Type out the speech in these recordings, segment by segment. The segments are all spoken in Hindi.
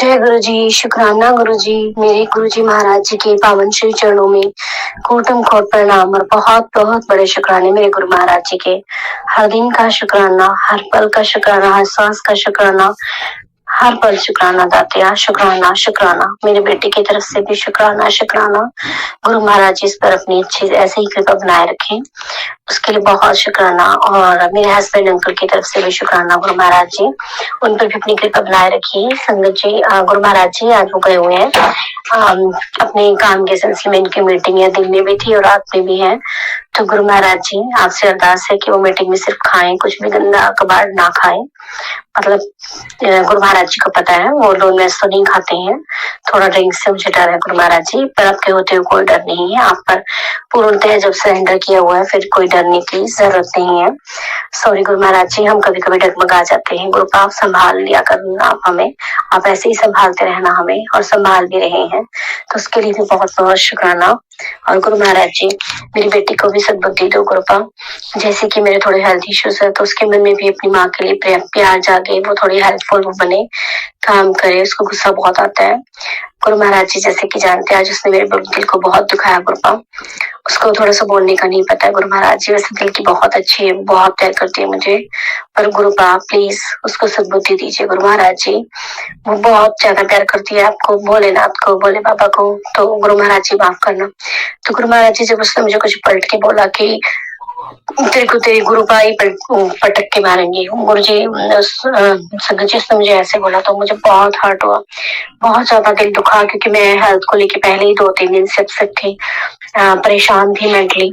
जय गुरु जी, शुक्राना गुरु जी। मेरे गुरु जी महाराज जी के पावन श्री चरणों में कोटम कोट प्रणाम और बहुत बहुत बड़े शुक्राने मेरे गुरु महाराज जी के। हर दिन का शुक्राना, हर पल का शुक्राना, हर सांस का शुक्राना, हर पल शुक्राना दातिया, शुक्राना शुक्राना। मेरे बेटे की तरफ से भी शुक्राना शुक्राना। गुरु महाराज जी इस पर अपनी अच्छी ऐसे ही कृपा बनाए रखें, उसके लिए बहुत शुक्राना। और मेरे हस्बैंड अंकल की तरफ से भी शुक्राना गुरु महाराज जी, उन पर भी अपनी कृपा बनाए रखिए। संगत जी, गुरु महाराज जी आज वो गए हुए हैं अपने काम के सिलसिले में। इनकी मीटिंग है, दिन में भी थी और रात में भी है। तो गुरु महाराज जी आपसे अरदास है कि वो मीटिंग में सिर्फ खाएं, कुछ भी गंदा कबाड़ ना खाएं। मतलब गुरु महाराज जी को पता है वो लोग मैस तो नहीं खाते हैं, थोड़ा ड्रिंक से मुझे डर है गुरु महाराज जी, पर आपके होते हुए कोई डर नहीं है। आप पर पूर्णतः जब सरेंडर किया हुआ है फिर कोई डरने की जरूरत नहीं है। सॉरी गुरु महाराज जी, हम कभी कभी डगमगा जाते हैं। गुरु आप संभाल लिया करना आप हमें, आप ऐसे ही संभालते रहना हमें, और संभाल भी रहे हैं, तो उसके लिए भी बहुत बहुत शुक्राना। और गुरु महाराज जी मेरी बेटी को भी सद्बुद्धि दो कृपा, जैसे कि मेरे थोड़े हेल्थ इश्यूज है तो उसके मन में भी अपनी माँ के लिए प्यार जागे, वो थोड़ी हेल्पफुल बने, काम करे। उसको गुस्सा बहुत आता है गुरु महाराज जी, जैसे कि जानते हैं आज उसने मेरे दिल को बहुत दुखाया गुरुपा। उसको थोड़ा सा बोलने का नहीं पता है गुरु महाराज जी, वैसे दिल की बहुत अच्छी है, बहुत प्यार करती है मुझे, पर गुरुपा प्लीज उसको सद्बुद्धि दीजिए गुरु महाराज जी। वो बहुत ज्यादा प्यार करती है आपको, भोलेनाथ को, भोले बाबा को, तो गुरु महाराज जी माफ करना। तो गुरु महाराज जी जब उसने मुझे कुछ पलट के बोला कि तेरे को तेरी गुरु का ही पटक के मारेंगे, गुरु जी संगत जी उसने मुझे ऐसे बोला तो मुझे बहुत हर्ट हुआ, बहुत ज्यादा दिल दुखा, क्योंकि मैं हेल्थ को लेके पहले ही 2-3 दिन से अपसेट थी, परेशान थी मेंटली।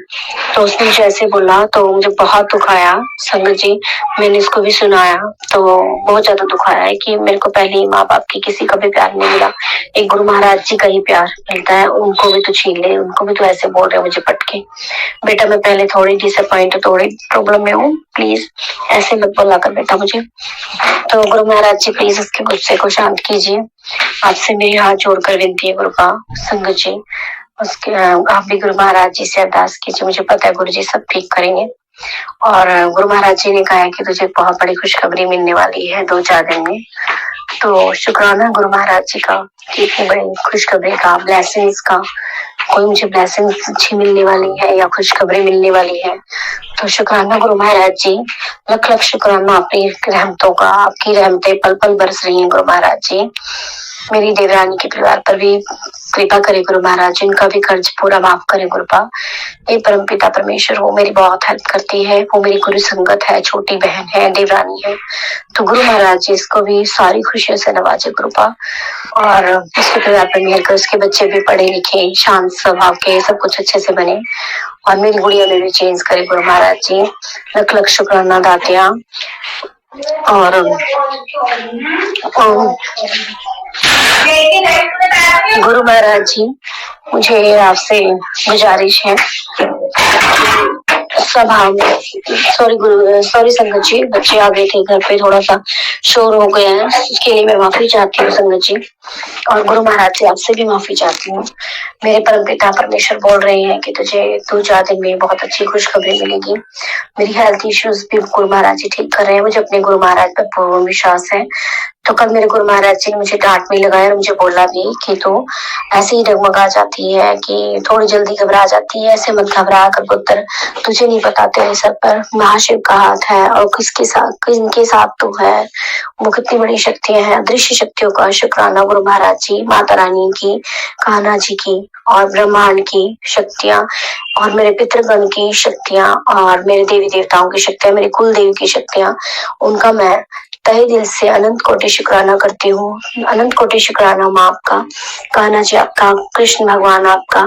तो उसने मुझे ऐसे बोला तो मुझे बहुत दुख आया संगत जी। मैंने इसको भी सुनाया तो बहुत ज्यादा दुख आया है कि मेरे को पहले ही माँ बाप की किसी का भी प्यार नहीं मिला, एक गुरु महाराज जी का ही प्यार मिलता है। उनको भी तो छीन ले, उनको भी तो ऐसे बोल रहे मुझे पटके। बेटा मैं पहले थोड़ी डिसअपॉइंट, थोड़ी प्रॉब्लम में हूँ, प्लीज ऐसे मत बोला कर बेटा मुझे। तो गुरु महाराज जी प्लीज उसके गुस्से को शांत कीजिए, आपसे मेरी हाथ जोड़कर विनती है गुरु का संगत जी। उसके आप भी गुरु महाराज जी से अरदास कीजिए, मुझे पता है गुरु जी सब ठीक करेंगे। और गुरु महाराज जी ने कहा है कि तुझे बहुत बड़ी खुशखबरी मिलने वाली है 2-4 दिन में। तो शुक्राना गुरु महाराज जी का कि इतनी बड़ी खुशखबरी का, ब्लेसिंग्स का, कोई मुझे ब्लेसिंग्स अच्छी मिलने वाली है या खुशखबरी मिलने वाली है। तो शुक्राना गुरु महाराज जी, लख लख शुक्राना आपकी रहमतों का, आपकी रहमतें पल पल बरस रही हैं गुरु महाराज जी। मेरी देवरानी के परिवार पर भी कृपा करे गुरु महाराज जी, इनका भी कर्ज पूरा माफ करे गुरुपा। ये परम पिता परमेश्वर वो मेरी बहुत हेल्प करती है, वो मेरी गुरु संगत है, छोटी बहन है, देवरानी है। तो गुरु महाराज जी इसको भी सारी खुशियों से नवाजे गुरुपा, और उसके परिवार पर मेहर कर, उसके बच्चे भी पढ़े लिखे, शांत स्वभाव के, सब कुछ अच्छे से बने, और मेरी गुड़िया में भी चेंज करे गुरु महाराज जी। लख लख शुक्राना दातिया। और गुरु महाराज जी मुझे आपसे गुजारिश है, स्वभाव में सॉरी संगत जी, बच्चे आ गए थे घर पे, थोड़ा सा शोर हो गया है, उसके लिए मैं माफी चाहती हूँ संगत जी। और गुरु महाराज जी आपसे भी माफी चाहती हूँ। मेरे परम पिता परमेश्वर बोल रहे हैं कि तुझे 2-4 दिन में बहुत अच्छी खुशखबरी मिलेगी। मेरी हेल्थ इश्यूज भी गुरु महाराज जी ठीक कर रहे हैं, मुझे अपने गुरु महाराज पर पूर्ण विश्वास है। तो कल मेरे गुरु महाराज जी ने मुझे डांट भी लगाया और मुझे बोला भी कि तू ऐसे ही डगमगा जाती है, कि थोड़ी जल्दी घबरा जाती है, ऐसे मत घबरा कर पुत्र, तुझे नहीं पता तेरे सर पर महाशिव का हाथ है, और किनके साथ तू है, वो कितनी बड़ी शक्तियां हैं, अदृश्य शक्तियों का शुक्राना गुरु महाराज जी, माता रानी की, कान्हा जी की, और ब्रह्मांड की शक्तियां, और मेरे पितृगण की शक्तियां, और मेरे देवी देवताओं की शक्तियां, मेरी कुल देवी की शक्तियां, उनका मैं तहे दिल से अनंत कोटि शुक्राना करती हूँ। अनंत कोटि शुक्राना माँ आपका, कान्हा जी आपका, कृष्ण भगवान आपका,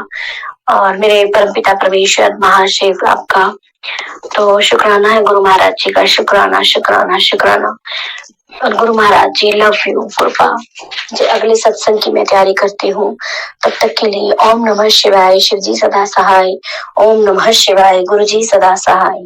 और मेरे परमपिता परमेश्वर महाशिव आपका। तो शुक्राना है गुरु महाराज जी का, शुक्राना शुक्राना शुक्राना। और गुरु महाराज जी लव यू कृपा। अगले सत्संग की मैं तैयारी करती हूँ, तब तक के लिए ओम नमः शिवाय, शिव जी सदा सहाय। ओम नमः शिवाय, गुरु जी सदा सहाय।